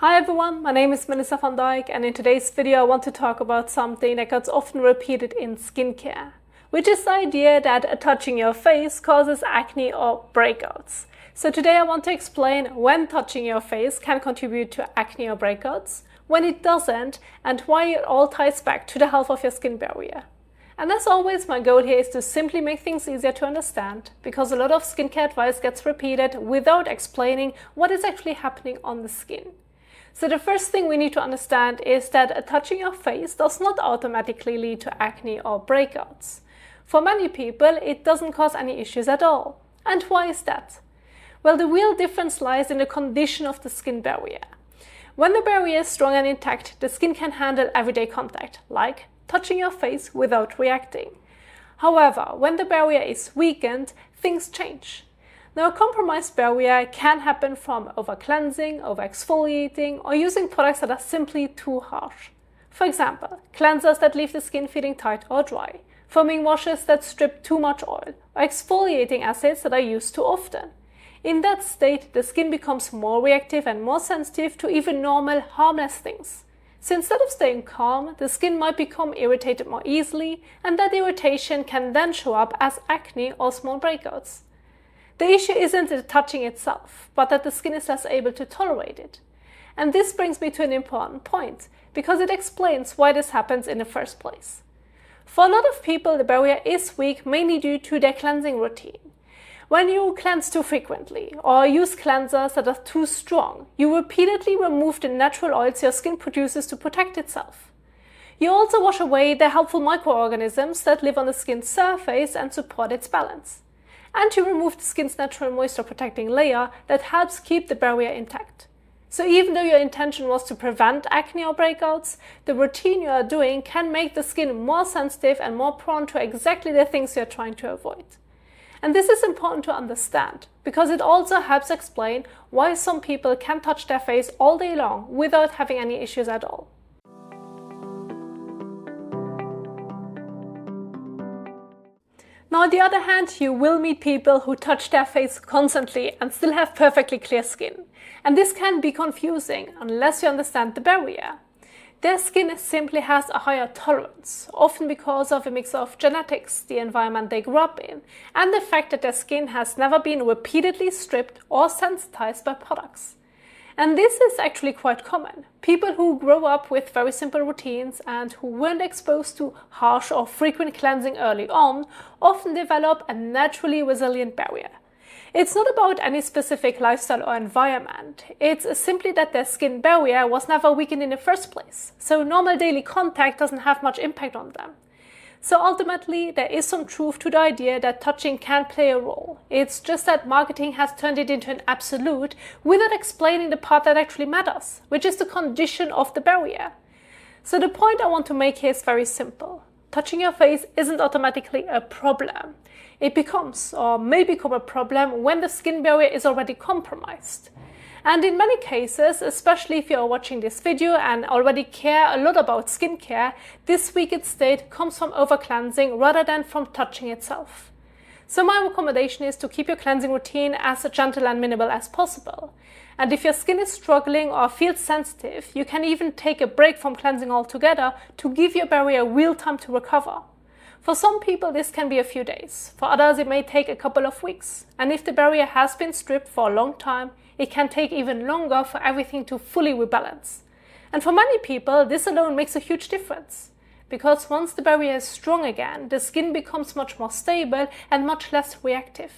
Hi everyone, my name is Melissa van Dijk, and in today's video I want to talk about something that gets often repeated in skincare, which is the idea that touching your face causes acne or breakouts. So today I want to explain when touching your face can contribute to acne or breakouts, when it doesn't, and why it all ties back to the health of your skin barrier. And as always, my goal here is to simply make things easier to understand, because a lot of skincare advice gets repeated without explaining what is actually happening on the skin. So the first thing we need to understand is that touching your face does not automatically lead to acne or breakouts. For many people, it doesn't cause any issues at all. And why is that? Well, the real difference lies in the condition of the skin barrier. When the barrier is strong and intact, the skin can handle everyday contact, like touching your face without reacting. However, when the barrier is weakened, things change. Now, a compromised barrier can happen from overcleansing, overexfoliating, or using products that are simply too harsh. For example, cleansers that leave the skin feeling tight or dry, foaming washes that strip too much oil, or exfoliating acids that are used too often. In that state, the skin becomes more reactive and more sensitive to even normal, harmless things. So instead of staying calm, the skin might become irritated more easily, and that irritation can then show up as acne or small breakouts. The issue isn't the touching itself, but that the skin is less able to tolerate it. And this brings me to an important point, because it explains why this happens in the first place. For a lot of people, the barrier is weak mainly due to their cleansing routine. When you cleanse too frequently or use cleansers that are too strong, you repeatedly remove the natural oils your skin produces to protect itself. You also wash away the helpful microorganisms that live on the skin's surface and support its balance. And you remove the skin's natural moisture protecting layer that helps keep the barrier intact. So even though your intention was to prevent acne or breakouts, the routine you are doing can make the skin more sensitive and more prone to exactly the things you're trying to avoid. And this is important to understand, because it also helps explain why some people can touch their face all day long without having any issues at all. Now, on the other hand, you will meet people who touch their face constantly and still have perfectly clear skin. And this can be confusing unless you understand the barrier. Their skin simply has a higher tolerance, often because of a mix of genetics, the environment they grew up in, and the fact that their skin has never been repeatedly stripped or sensitized by products. And this is actually quite common. People who grow up with very simple routines and who weren't exposed to harsh or frequent cleansing early on often develop a naturally resilient barrier. It's not about any specific lifestyle or environment. It's simply that their skin barrier was never weakened in the first place, so normal daily contact doesn't have much impact on them. So ultimately, there is some truth to the idea that touching can play a role. It's just that marketing has turned it into an absolute without explaining the part that actually matters, which is the condition of the barrier. So the point I want to make here is very simple. Touching your face isn't automatically a problem. It becomes, or may become, a problem when the skin barrier is already compromised. And in many cases, especially if you are watching this video and already care a lot about skincare, this weakened state comes from overcleansing rather than from touching itself. So my recommendation is to keep your cleansing routine as gentle and minimal as possible. And if your skin is struggling or feels sensitive, you can even take a break from cleansing altogether to give your barrier real time to recover. For some people, this can be a few days. For others, it may take a couple of weeks. And if the barrier has been stripped for a long time, it can take even longer for everything to fully rebalance. And for many people, this alone makes a huge difference. Because once the barrier is strong again, the skin becomes much more stable and much less reactive.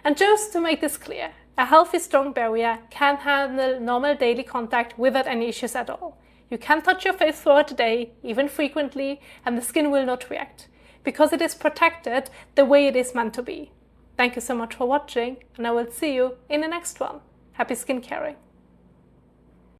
And just to make this clear, a healthy, strong barrier can handle normal daily contact without any issues at all. You can touch your face throughout the day, even frequently, and the skin will not react, because it is protected the way it is meant to be. Thank you so much for watching, and I will see you in the next one. Happy skin caring!